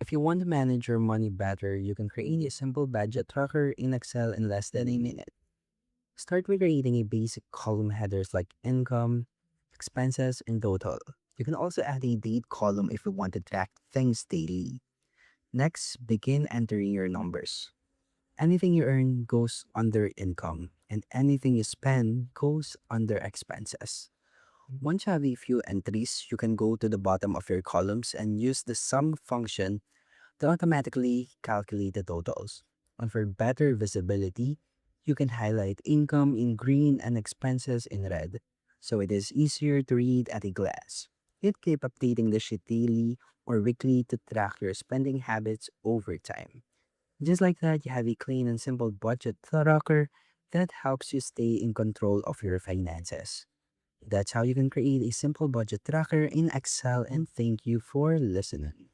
If you want to manage your money better, you can create a simple budget tracker in Excel in less than a minute. Start with creating a basic column headers like income, expenses, and total. You can also add a date column if you want to track things daily. Next, begin entering your numbers. Anything you earn goes under income, and anything you spend goes under expenses. Once you have a few entries, you can go to the bottom of your columns and use the sum function to automatically calculate the totals. And for better visibility, you can highlight income in green and expenses in red, so it is easier to read at a glance. You can keep updating the sheet daily or weekly to track your spending habits over time. Just like that, you have a clean and simple budget tracker that helps you stay in control of your finances. That's how you can create a simple budget tracker in Excel, and thank you for listening.